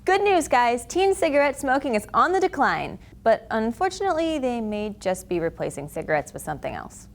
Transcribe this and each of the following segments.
Good news, guys! Teen cigarette smoking is on the decline, but unfortunately, they may just be replacing cigarettes with something else.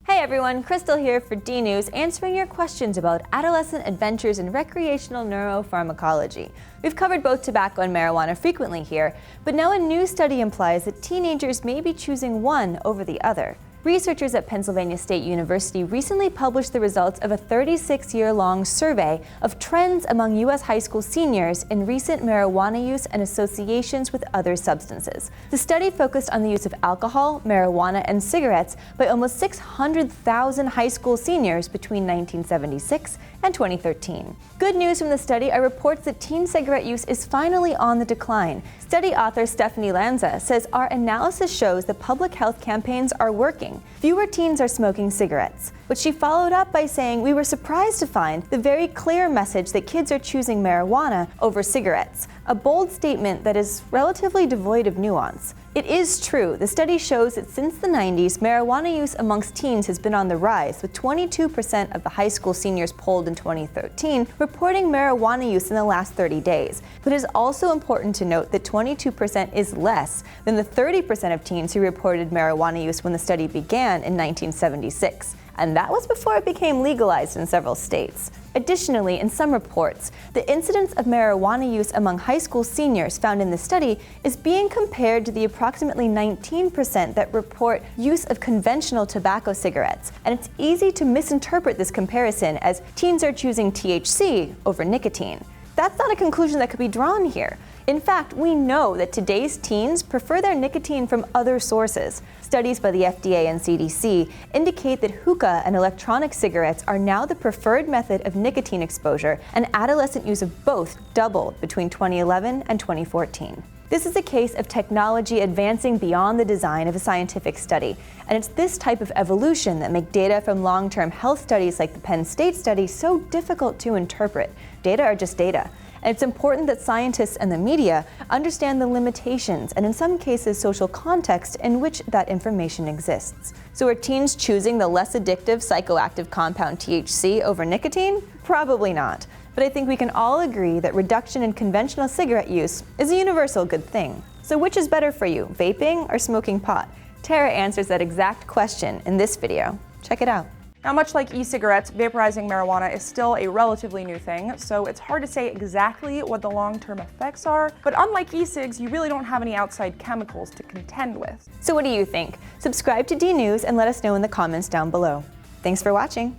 Hey everyone, Crystal here for D News, answering your questions about adolescent adventures in recreational neuropharmacology. We've covered both tobacco and marijuana frequently here, but now a new study implies that teenagers may be choosing one over the other. Researchers at Pennsylvania State University recently published the results of a 36-year-long survey of trends among U.S. high school seniors in recent marijuana use and associations with other substances. The study focused on the use of alcohol, marijuana, and cigarettes by almost 600,000 high school seniors between 1976 and 2013. Good news from the study are reports that teen cigarette use is finally on the decline. Study author Stephanie Lanza says our analysis shows that public health campaigns are working. Fewer teens are smoking cigarettes. But she followed up by saying we were surprised to find the very clear message that kids are choosing marijuana over cigarettes, a bold statement that is relatively devoid of nuance. It is true, the study shows that since the 90s, marijuana use amongst teens has been on the rise, with 22% of the high school seniors polled in 2013 reporting marijuana use in the last 30 days. But it is also important to note that 22% is less than the 30% of teens who reported marijuana use when the study began in 1976. And that was before it became legalized in several states. Additionally, in some reports, the incidence of marijuana use among high school seniors found in the study is being compared to the approximately 19% that report use of conventional tobacco cigarettes. And it's easy to misinterpret this comparison as teens are choosing THC over nicotine. That's not a conclusion that could be drawn here. In fact, we know that today's teens prefer their nicotine from other sources. Studies by the FDA and CDC indicate that hookah and electronic cigarettes are now the preferred method of nicotine exposure, and adolescent use of both doubled between 2011 and 2014. This is a case of technology advancing beyond the design of a scientific study, and it's this type of evolution that make data from long-term health studies like the Penn State study so difficult to interpret. Data are just data. And it's important that scientists and the media understand the limitations and, in some cases, social context in which that information exists. So are teens choosing the less addictive psychoactive compound THC over nicotine? Probably not. But I think we can all agree that reduction in conventional cigarette use is a universal good thing. So which is better for you, vaping or smoking pot? Tara answers that exact question in this video. Check it out. Now, much like e-cigarettes, vaporizing marijuana is still a relatively new thing, so it's hard to say exactly what the long-term effects are, but unlike e-cigs, you really don't have any outside chemicals to contend with. So what do you think? Subscribe to D News and let us know in the comments down below. Thanks for watching.